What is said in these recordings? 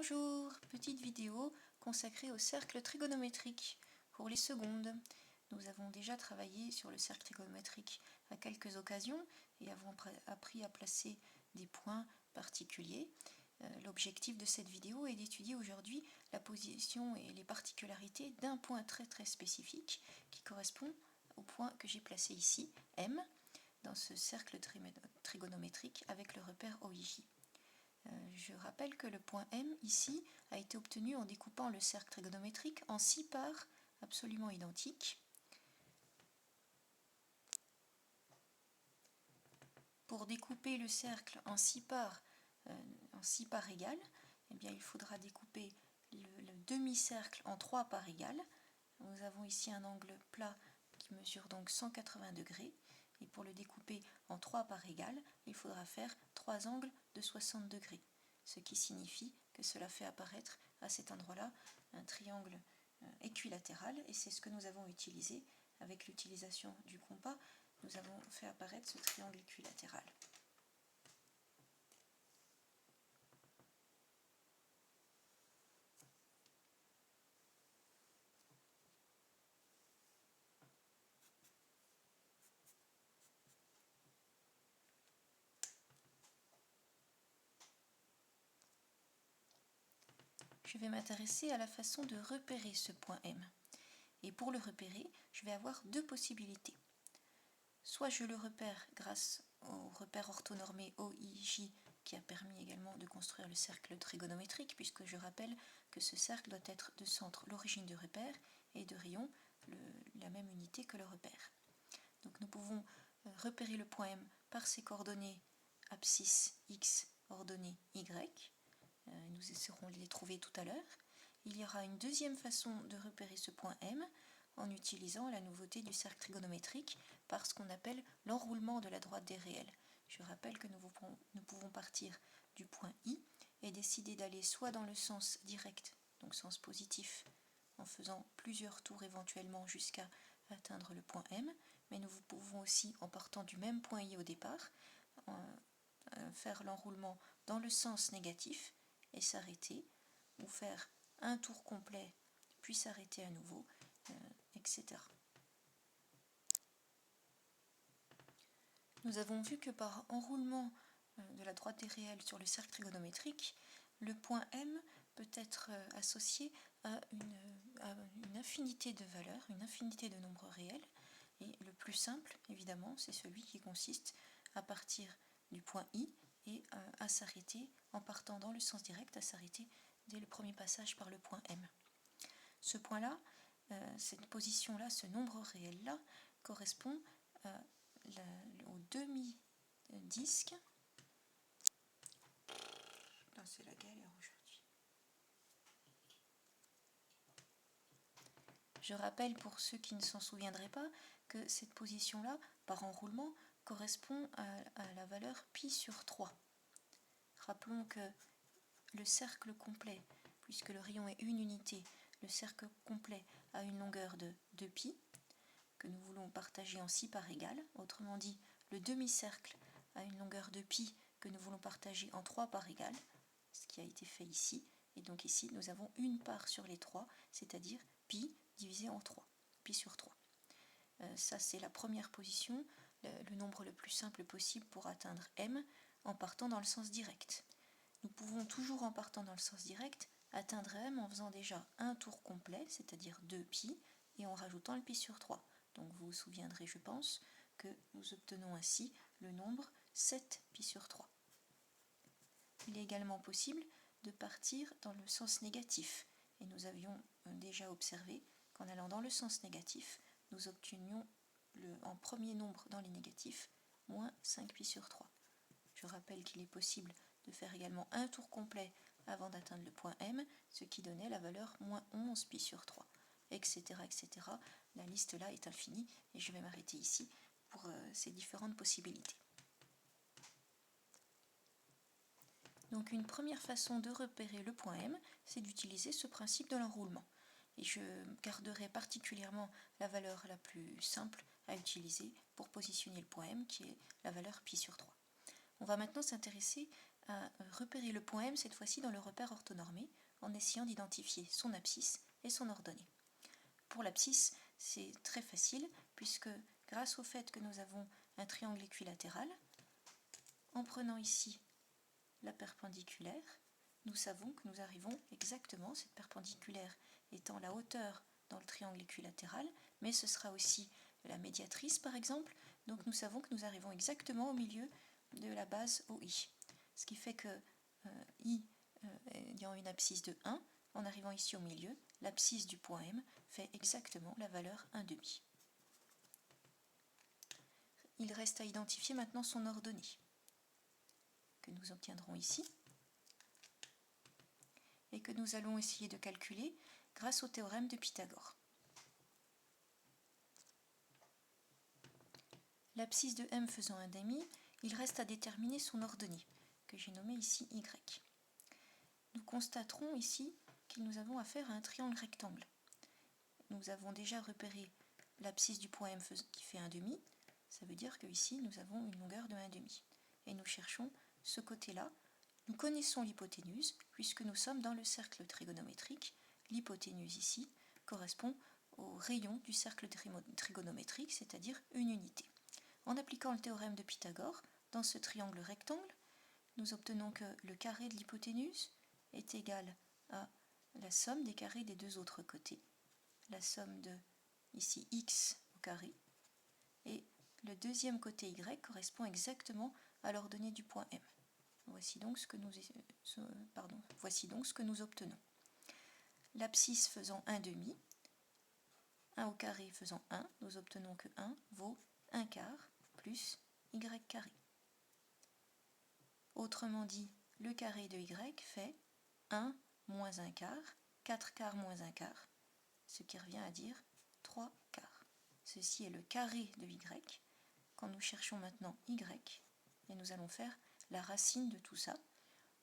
Bonjour, petite vidéo consacrée au cercle trigonométrique pour les secondes. Nous avons déjà travaillé sur le cercle trigonométrique à quelques occasions et avons appris à placer des points particuliers. L'objectif de cette vidéo est d'étudier aujourd'hui la position et les particularités d'un point très spécifique qui correspond au point que j'ai placé ici, M, dans ce cercle trigonométrique avec le repère OIJ. Je rappelle que le point M, ici, a été obtenu en découpant le cercle trigonométrique en 6 parts absolument identiques. Pour découper le cercle en 6 parts égales, eh bien, il faudra découper le demi-cercle en 3 parts égales. Nous avons ici un angle plat qui mesure donc 180 degrés. Et pour le découper en 3 parts égales, il faudra faire 3 angles de 60 degrés. Ce qui signifie que cela fait apparaître à cet endroit-là un triangle équilatéral. Et c'est ce que nous avons utilisé avec l'utilisation du compas. Nous avons fait apparaître ce triangle équilatéral. Je vais m'intéresser à la façon de repérer ce point M. Et pour le repérer, je vais avoir deux possibilités. Soit je le repère grâce au repère orthonormé OIJ qui a permis également de construire le cercle trigonométrique, puisque je rappelle que ce cercle doit être de centre l'origine du repère et de rayon la même unité que le repère. Donc nous pouvons repérer le point M par ses coordonnées abscisse X, ordonnées Y. Nous essaierons de les trouver tout à l'heure. Il y aura une deuxième façon de repérer ce point M en utilisant la nouveauté du cercle trigonométrique par ce qu'on appelle l'enroulement de la droite des réels. Je rappelle que nous pouvons partir du point I et décider d'aller soit dans le sens direct, donc sens positif, en faisant plusieurs tours éventuellement jusqu'à atteindre le point M, mais nous pouvons aussi, en partant du même point I au départ, faire l'enroulement dans le sens négatif et s'arrêter, ou faire un tour complet puis s'arrêter à nouveau, etc. Nous avons vu que par enroulement de la droite des réels sur le cercle trigonométrique, le point M peut être associé à une infinité de valeurs, une infinité de nombres réels, et le plus simple, évidemment, c'est celui qui consiste à partir du point I et à s'arrêter, en partant dans le sens direct, à s'arrêter dès le premier passage par le point M. Ce point-là, cette position-là, ce nombre réel-là, correspond au demi-disque. C'est la galère aujourd'hui. Je rappelle pour ceux qui ne s'en souviendraient pas que cette position-là, par enroulement, correspond à la valeur pi sur 3. Rappelons que le cercle complet, puisque le rayon est une unité, le cercle complet a une longueur de 2π, que nous voulons partager en 6 parts égales. Autrement dit, le demi-cercle a une longueur de π que nous voulons partager en 3 parts égales, ce qui a été fait ici. Et donc ici, nous avons une part sur les 3, c'est-à-dire π divisé en 3, π sur 3. Ça, c'est la première position, le nombre le plus simple possible pour atteindre m en partant dans le sens direct. Nous pouvons toujours, en partant dans le sens direct, atteindre m en faisant déjà un tour complet, c'est-à-dire 2π, et en rajoutant le π sur 3. Donc vous vous souviendrez, je pense, que nous obtenons ainsi le nombre 7π sur 3. Il est également possible de partir dans le sens négatif, et nous avions déjà observé qu'en allant dans le sens négatif, nous obtenions en premier nombre dans les négatifs, moins 5π sur 3. Je rappelle qu'il est possible de faire également un tour complet avant d'atteindre le point M, ce qui donnait la valeur moins 11π sur 3, etc. etc. La liste là est infinie et je vais m'arrêter ici pour ces différentes possibilités. Donc une première façon de repérer le point M, c'est d'utiliser ce principe de l'enroulement. Et je garderai particulièrement la valeur la plus simple à utiliser pour positionner le point M, qui est la valeur π sur 3. On va maintenant s'intéresser à repérer le point M, cette fois-ci dans le repère orthonormé, en essayant d'identifier son abscisse et son ordonnée. Pour l'abscisse, c'est très facile, puisque grâce au fait que nous avons un triangle équilatéral, en prenant ici la perpendiculaire, nous savons que nous arrivons exactement, cette perpendiculaire étant la hauteur dans le triangle équilatéral, mais ce sera aussi la médiatrice par exemple, donc nous savons que nous arrivons exactement au milieu de la base OI. Ce qui fait que I ayant une abscisse de 1, en arrivant ici au milieu, l'abscisse du point M fait exactement la valeur 1,5. Il reste à identifier maintenant son ordonnée, que nous obtiendrons ici, et que nous allons essayer de calculer grâce au théorème de Pythagore. L'abscisse de M faisant 1,5, il reste à déterminer son ordonnée, que j'ai nommée ici Y. Nous constaterons ici que nous avons affaire à un triangle rectangle. Nous avons déjà repéré l'abscisse du point M qui fait 1,5, ça veut dire qu'ici nous avons une longueur de 1,5. Et nous cherchons ce côté-là. Nous connaissons l'hypoténuse, puisque nous sommes dans le cercle trigonométrique. L'hypoténuse ici correspond au rayon du cercle trigonométrique, c'est-à-dire une unité. En appliquant le théorème de Pythagore, dans ce triangle rectangle, nous obtenons que le carré de l'hypoténuse est égal à la somme des carrés des deux autres côtés. La somme de, ici, x au carré. Et le deuxième côté y correspond exactement à l'ordonnée du point M. Voici donc ce que nous obtenons. L'abscisse faisant 1,5, 1 au carré faisant 1, nous obtenons que 1 vaut 1 quart plus y carré. Autrement dit, le carré de y fait 1 moins 1 quart, 4 quarts moins 1 quart, ce qui revient à dire 3 quarts. Ceci est le carré de y. Quand nous cherchons maintenant y, et nous allons faire la racine de tout ça.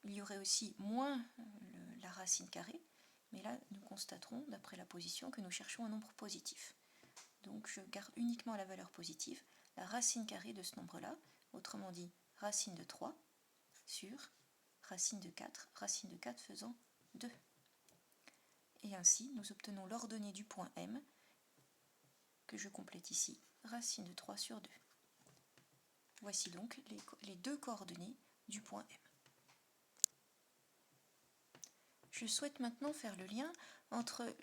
Il y aurait aussi moins la racine carrée, mais là nous constaterons, d'après la position, que nous cherchons un nombre positif. Donc je garde uniquement la valeur positive, la racine carrée de ce nombre-là, autrement dit racine de 3 sur racine de 4 faisant 2. Et ainsi nous obtenons l'ordonnée du point M, que je complète ici, racine de 3 sur 2. Voici donc les deux coordonnées du point M. Je souhaite maintenant faire le lien entre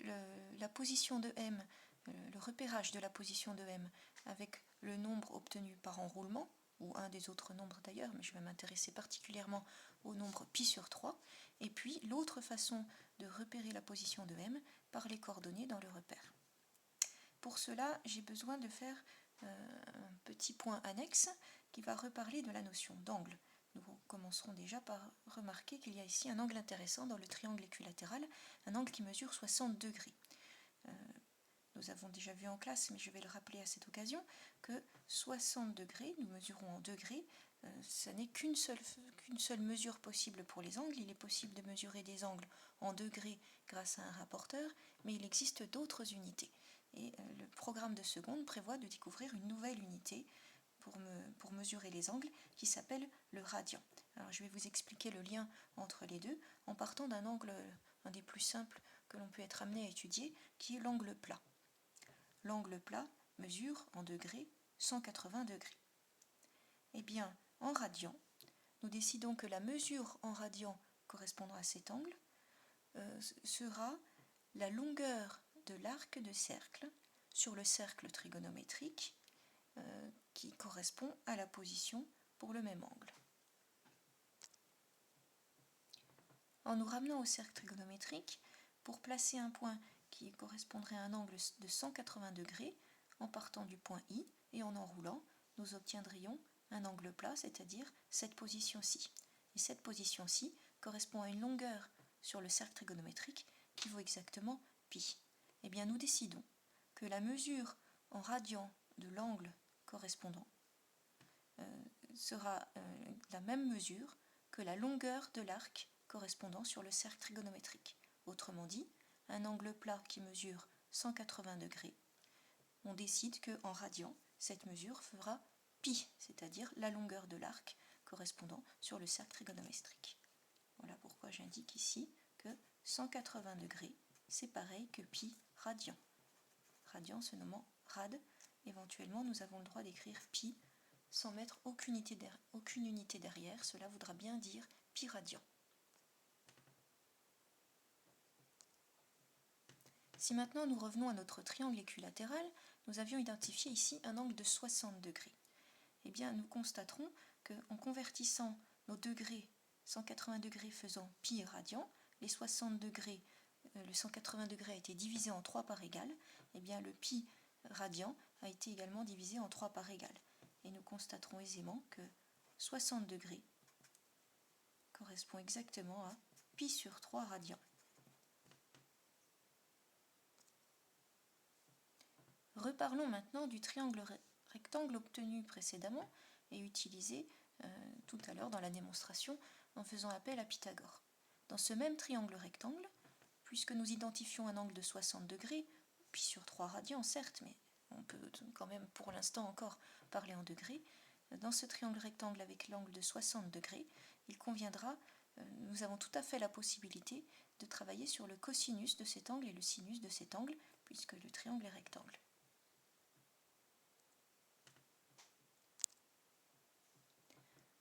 la position de M, le repérage de la position de M avec le nombre obtenu par enroulement, ou un des autres nombres d'ailleurs, mais je vais m'intéresser particulièrement au nombre pi sur 3, et puis l'autre façon de repérer la position de M par les coordonnées dans le repère. Pour cela, j'ai besoin de faire un petit point annexe qui va reparler de la notion d'angle. Nous commencerons déjà par remarquer qu'il y a ici un angle intéressant dans le triangle équilatéral, un angle qui mesure 60 degrés. Nous avons déjà vu en classe, mais je vais le rappeler à cette occasion, que 60 degrés, nous mesurons en degrés, ce n'est qu'une seule mesure possible pour les angles. Il est possible de mesurer des angles en degrés grâce à un rapporteur, mais il existe d'autres unités. Et le programme de seconde prévoit de découvrir une nouvelle unité pour mesurer les angles qui s'appelle le radian. Alors je vais vous expliquer le lien entre les deux en partant d'un angle, un des plus simples que l'on peut être amené à étudier, qui est l'angle plat. L'angle plat mesure en degrés 180 degrés. Eh bien, en radian, nous décidons que la mesure en radian correspondant à cet angle sera la longueur de l'arc de cercle sur le cercle trigonométrique qui correspond à la position pour le même angle. En nous ramenant au cercle trigonométrique, pour placer un point qui correspondrait à un angle de 180 degrés, en partant du point I et en enroulant, nous obtiendrions un angle plat, c'est-à-dire cette position-ci. Et cette position-ci correspond à une longueur sur le cercle trigonométrique qui vaut exactement pi. Eh bien, nous décidons que la mesure en radian de l'angle correspondant sera la même mesure que la longueur de l'arc correspondant sur le cercle trigonométrique. Autrement dit, un angle plat qui mesure 180 degrés, on décide qu'en radian, cette mesure fera pi, c'est-à-dire la longueur de l'arc correspondant sur le cercle trigonométrique. Voilà pourquoi j'indique ici que 180 degrés, c'est pareil que pi radian. Radian se nommant rad. Éventuellement, nous avons le droit d'écrire pi sans mettre aucune unité derrière. Cela voudra bien dire pi radian. Si maintenant nous revenons à notre triangle équilatéral, nous avions identifié ici un angle de 60 degrés. Eh bien, nous constaterons qu'en convertissant nos degrés, 180 degrés faisant pi radian, les 60 degrés, le 180 degrés a été divisé en 3 parts égales, eh bien le pi radian a été également divisé en 3 parts égales. Et nous constaterons aisément que 60 degrés correspond exactement à pi sur 3 radians. Reparlons maintenant du triangle rectangle obtenu précédemment et utilisé tout à l'heure dans la démonstration en faisant appel à Pythagore. Dans ce même triangle rectangle, puisque nous identifions un angle de 60 degrés, pi sur 3 radians certes, mais on peut quand même pour l'instant encore parler en degrés, dans ce triangle rectangle avec l'angle de 60 degrés, il conviendra, nous avons tout à fait la possibilité de travailler sur le cosinus de cet angle et le sinus de cet angle, puisque le triangle est rectangle.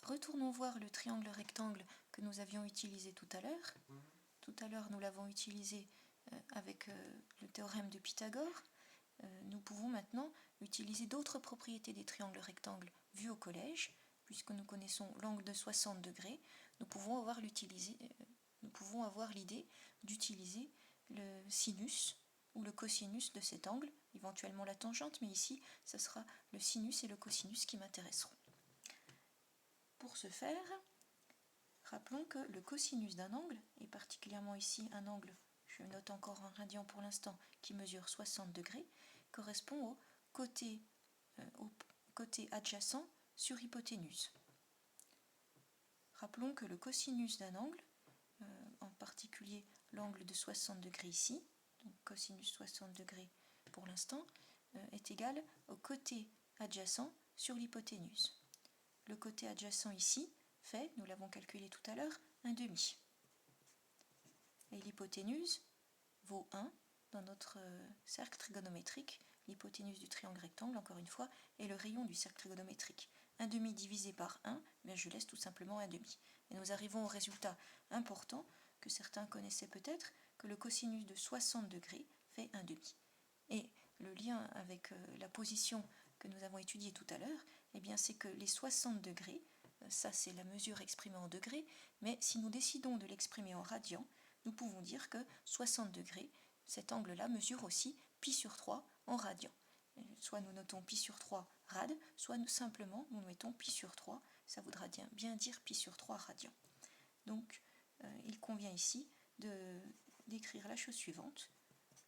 Retournons voir le triangle rectangle que nous avions utilisé tout à l'heure. Tout à l'heure, nous l'avons utilisé avec le théorème de Pythagore. Nous pouvons maintenant utiliser d'autres propriétés des triangles rectangles vus au collège. Puisque nous connaissons l'angle de 60 degrés, nous pouvons avoir l'idée d'utiliser le sinus ou le cosinus de cet angle, éventuellement la tangente, mais ici, ce sera le sinus et le cosinus qui m'intéresseront. Pour ce faire, rappelons que le cosinus d'un angle, et particulièrement ici un angle, je note encore un radian pour l'instant, qui mesure 60 degrés, correspond au côté adjacent sur hypoténuse. Rappelons que le cosinus d'un angle, en particulier l'angle de 60 degrés ici, donc cosinus 60 degrés pour l'instant, est égal au côté adjacent sur l'hypoténuse. Le côté adjacent ici fait, nous l'avons calculé tout à l'heure, 1/2. Et l'hypoténuse vaut 1 dans notre cercle trigonométrique. L'hypoténuse du triangle rectangle, encore une fois, est le rayon du cercle trigonométrique. 1/2 divisé par 1, bien je laisse tout simplement 1/2. Et nous arrivons au résultat important que certains connaissaient peut-être, que le cosinus de 60 degrés fait 1/2. Et le lien avec la position que nous avons étudiée tout à l'heure, eh bien c'est que les 60 degrés, ça c'est la mesure exprimée en degrés, mais si nous décidons de l'exprimer en radians, nous pouvons dire que 60 degrés, cet angle-là mesure aussi pi sur 3 en radians. Soit nous notons pi sur 3 rad, soit simplement nous mettons pi sur 3, ça voudra bien dire pi sur 3 radians. Donc il convient ici d'écrire la chose suivante.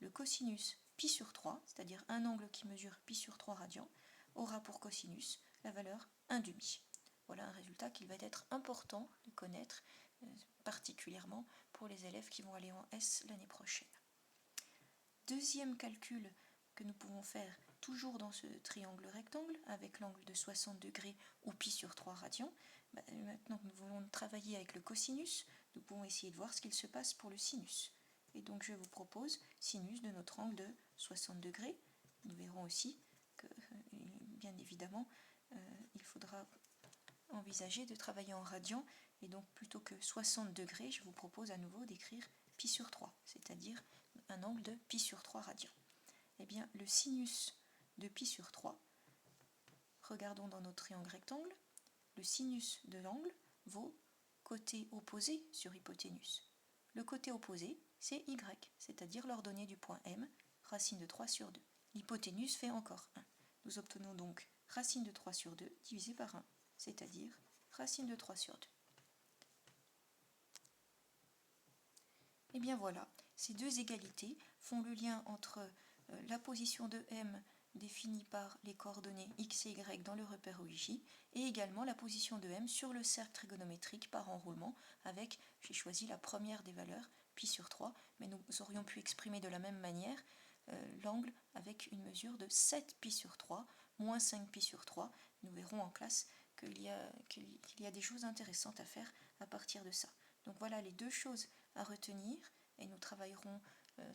Le cosinus pi sur 3, c'est-à-dire un angle qui mesure pi sur 3 radians, aura pour cosinus la valeur 1/2. Voilà un résultat qu'il va être important de connaître, particulièrement pour les élèves qui vont aller en S l'année prochaine. Deuxième calcul que nous pouvons faire toujours dans ce triangle rectangle avec l'angle de 60 degrés ou pi sur 3 radians. Maintenant que nous voulons travailler avec le cosinus, nous pouvons essayer de voir ce qu'il se passe pour le sinus. Et donc je vous propose sinus de notre angle de 60 degrés. Nous verrons aussi que, bien évidemment, il faudra envisager de travailler en radians. Et donc plutôt que 60 degrés, je vous propose à nouveau d'écrire pi sur 3, c'est-à-dire un angle de pi sur 3 radians. Eh bien, le sinus de pi sur 3, regardons dans notre triangle rectangle, le sinus de l'angle vaut côté opposé sur hypoténuse. Le côté opposé, c'est y, c'est-à-dire l'ordonnée du point M, racine de 3 sur 2. L'hypoténuse fait encore 1. Nous obtenons donc racine de 3 sur 2 divisé par 1, c'est-à-dire racine de 3 sur 2. Et bien voilà, ces deux égalités font le lien entre la position de M définie par les coordonnées x et y dans le repère OIJ et également la position de M sur le cercle trigonométrique par enroulement avec, j'ai choisi la première des valeurs, pi sur 3, mais nous aurions pu exprimer de la même manière l'angle avec une mesure de 7 pi sur 3, moins 5 pi sur 3. Nous verrons en classe qu'il y a des choses intéressantes à faire à partir de ça. Donc voilà les deux choses à retenir, et nous travaillerons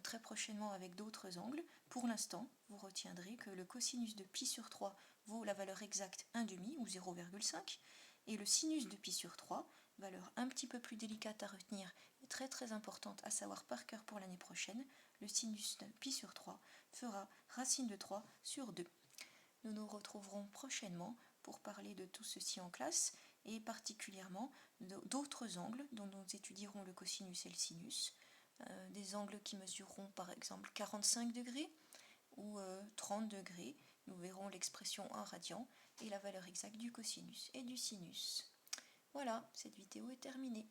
très prochainement avec d'autres angles. Pour l'instant, vous retiendrez que le cosinus de pi sur 3 vaut la valeur exacte 1,5 ou 0,5, et le sinus de pi sur 3, valeur un petit peu plus délicate à retenir et très très importante à savoir par cœur pour l'année prochaine, le sinus de pi sur 3 fera racine de 3 sur 2. Nous nous retrouverons prochainement pour parler de tout ceci en classe, et particulièrement d'autres angles dont nous étudierons le cosinus et le sinus, des angles qui mesureront par exemple 45 degrés ou 30 degrés. Nous verrons l'expression en radian et la valeur exacte du cosinus et du sinus. Voilà, cette vidéo est terminée.